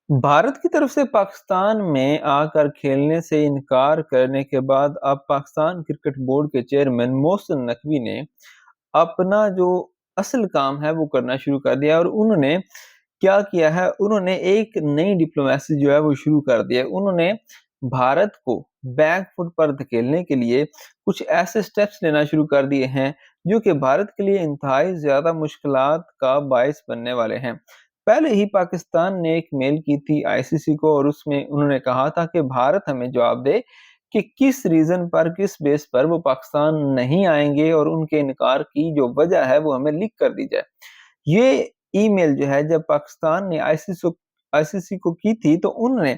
भारत की तरफ से पाकिस्तान में आकर खेलने से इनकार करने के बाद अब पाकिस्तान क्रिकेट बोर्ड के चेयरमैन मोहसिन नकवी ने अपना जो असल काम है वो करना शुरू कर दिया और उन्होंने क्या किया है, उन्होंने एक नई डिप्लोमेसी जो है वो शुरू कर दी है। उन्होंने भारत को बैक फुट पर धकेलने के लिए कुछ ऐसे स्टेप्स लेना शुरू कर दिए हैं, जो कि भारत के लिए इंतहाई ज़्यादा मुश्किलात का बायस बनने वाले हैं। पहले ही पाकिस्तान ने एक मेल की थी आईसीसी को और उसमें उन्होंने कहा था कि भारत हमें जवाब दे कि किस रीज़न पर, किस बेस पर वो पाकिस्तान नहीं आएँगे और उनके इनकार की जो वजह है वो हमें लिख कर दी जाए। ये ईमेल जो है जब पाकिस्तान ने आईसीसी को की थी तो उन्होंने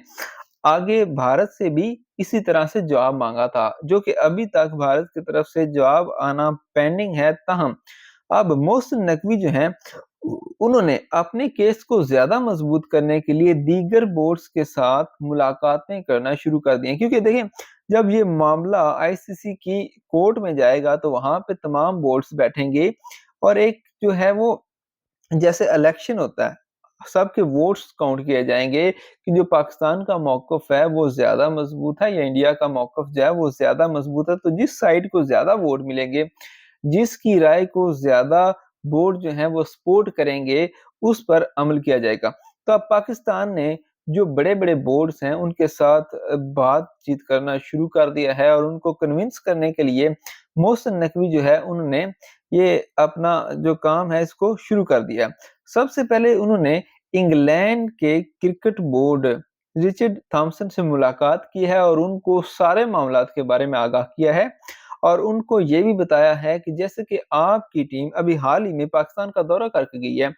आगे भारत से भी इसी तरह से जवाब माँगा था, जो कि अभी तक भारत की तरफ से जवाब आना पेंडिंग है। ताहम अब मोहसिन नकवी जो हैं उन्होंने अपने केस को ज़्यादा मज़बूत करने के लिए दीगर बोर्ड्स के साथ मुलाकातें करना शुरू कर दी हैं। क्योंकि देखिए, जब ये मामला आईसीसी की कोर्ट में जाएगा तो वहाँ पे तमाम बोर्ड्स बैठेंगे और एक जो है वो जैसे इलेक्शन होता है, सबके वोट्स काउंट किए जाएँगे कि जो पाकिस्तान का मौक़िफ़ है वो ज़्यादा मज़बूत है या इंडिया का मौक़िफ़ जो है वो ज़्यादा मज़बूत है। तो जिस साइड को ज़्यादा वोट मिलेंगे, जिसकी राय को ज़्यादा वोट जो हैं वो सपोर्ट करेंगे, उस पर अमल किया जाएगा। तो अब पाकिस्तान ने जो बड़े-बड़े बोर्ड्स हैं उनके साथ बातचीत करना शुरू कर दिया है और उनको कन्विंस करने के लिए मोहसिन नकवी जो है उन्होंने ये अपना जो काम है इसको शुरू कर दिया। सबसे पहले उन्होंने इंग्लैंड के क्रिकेट बोर्ड रिचर्ड थॉम्सन से मुलाकात की है और उनको सारे मामलात के बारे में आगाह किया है और उनको ये भी बताया है कि जैसे कि आपकी टीम अभी हाल ही में पाकिस्तान का दौरा करके गई है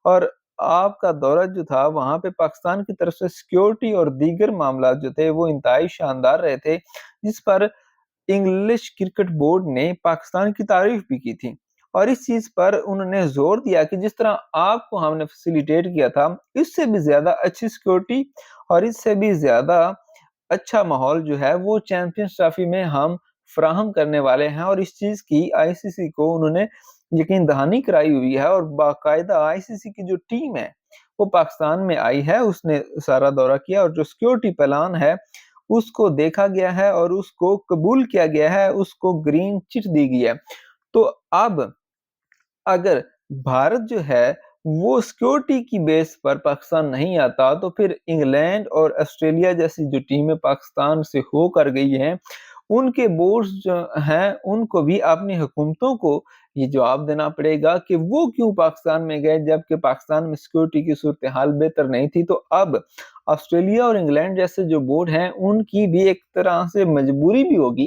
और आपका दौरा जो था वहाँ पे पाकिस्तान की तरफ से सिक्योरिटी और दीगर मामलात जो थे वो इंतहाई शानदार रहे थे, जिस पर इंग्लिश क्रिकेट बोर्ड ने पाकिस्तान की तारीफ भी की थी और इस चीज़ पर उन्होंने ज़ोर दिया कि जिस तरह आपको हमने फैसिलिटेट किया था, इससे भी ज़्यादा अच्छी सिक्योरिटी और इससे भी ज़्यादा अच्छा माहौल जो है वो चैंपियंस ट्रॉफी में हम फ़राहम करने वाले हैं और इस चीज़ की आईसीसी को उन्होंने यकीन दहानी कराई हुई है और बाकायदा आईसीसी की जो टीम है, वो पाकिस्तान में आई है, उसने सारा दौरा किया और जो सिक्योरिटी प्लान है उसको देखा गया है और उसको कबूल किया गया है, उसको ग्रीन चिट दी गई है। तो अब अगर भारत जो है वो सिक्योरिटी की बेस पर पाकिस्तान नहीं आता तो फिर इंग्लैंड और ऑस्ट्रेलिया जैसी जो टीमें पाकिस्तान से होकर गई हैं, उनके बोर्ड्स जो हैं उनको भी अपनी हुकूमतों को ये जवाब देना पड़ेगा कि वो क्यों पाकिस्तान में गए जबकि पाकिस्तान में सिक्योरिटी की सूरत-ए-हाल बेहतर नहीं थी। तो अब ऑस्ट्रेलिया और इंग्लैंड जैसे जो बोर्ड हैं उनकी भी एक तरह से मजबूरी भी होगी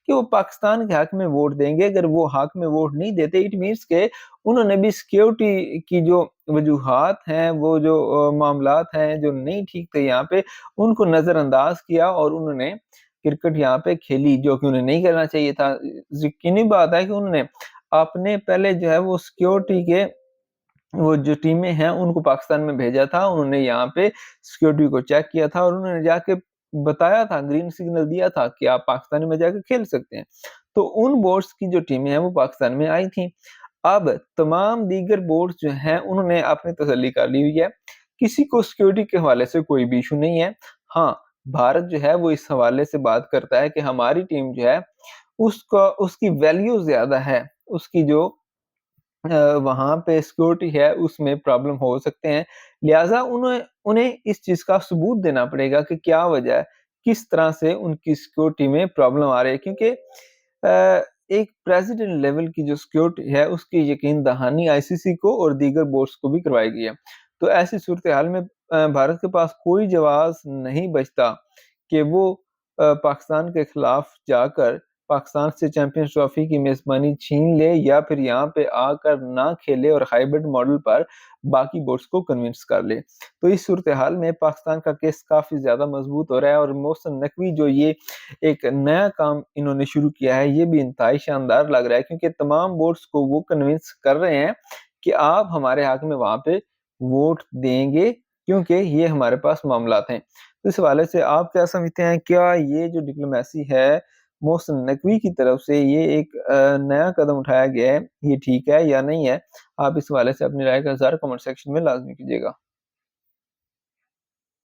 कि वो पाकिस्तान के हक में वोट देंगे। अगर वो हक में वोट नहीं देते इट मीन्स के उन्होंने भी सिक्योरिटी की जो वजूहात हैं, वो जो मामलात हैं जो नहीं ठीक थे यहाँ पे, उनको नज़रअंदाज किया और उन्होंने क्रिकेट यहाँ पे खेली, जो कि उन्हें नहीं करना चाहिए था। यकीनी बात है कि उन्होंने अपने पहले जो है वो सिक्योरिटी के वो जो टीमें हैं उनको पाकिस्तान में भेजा था, उन्होंने यहाँ पे सिक्योरिटी को चेक किया था और उन्होंने जाके बताया था, ग्रीन सिग्नल दिया था कि आप पाकिस्तान में जाके खेल सकते हैं। तो उन बोर्ड्स की जो टीमें हैं वो पाकिस्तान में आई थीं। अब तमाम दीगर बोर्ड्स जो हैं उन्होंने अपनी तसल्ली कर ली हुई है। किसी को सिक्योरिटी के हवाले से कोई भी इश्यू नहीं है। हाँ, भारत जो है वो इस हवाले से बात करता है कि हमारी टीम जो है उसका उसकी वैल्यू ज़्यादा है, उसकी जो वहाँ पे सिक्योरिटी है उसमें प्रॉब्लम हो सकते हैं। लिहाज़ा उन्हें उन्हें इस चीज़ का सबूत देना पड़ेगा कि क्या वजह है, किस तरह से उनकी सिक्योरिटी में प्रॉब्लम आ रही है क्योंकि एक प्रेसिडेंट लेवल की जो सिक्योरिटी है उसकी यकीन दहानी आईसीसी को और दीगर बोर्ड्स को भी करवाई गई है। तो ऐसी सूरत-ए-हाल में भारत के पास कोई जवाब नहीं बचता कि वो पाकिस्तान के खिलाफ जाकर पाकिस्तान से चैंपियंस ट्रॉफी की मेज़बानी छीन ले या फिर यहाँ पे आकर ना खेले और हाइब्रिड मॉडल पर बाकी बोर्ड्स को कन्विंस कर ले। तो इस सूरत-ए-हाल में पाकिस्तान का केस काफ़ी ज़्यादा मज़बूत हो रहा है और मोहसिन नकवी जो ये एक नया काम इन्होंने शुरू किया है, ये भी इंतहाई शानदार लग रहा है क्योंकि तमाम बोर्ड्स को वो कन्विंस कर रहे हैं कि आप हमारे हक में वहाँ पे वोट देंगे क्योंकि ये हमारे पास मामलात हैं। तो इस हवाले से आप क्या समझते हैं? क्या ये जो डिप्लोमेसी है मोहसिन नकवी की तरफ से ये एक नया कदम उठाया गया है, ये ठीक है या नहीं है? आप इस हवाले से अपनी राय का इज़हार कमेंट सेक्शन में लाज़मी कीजिएगा।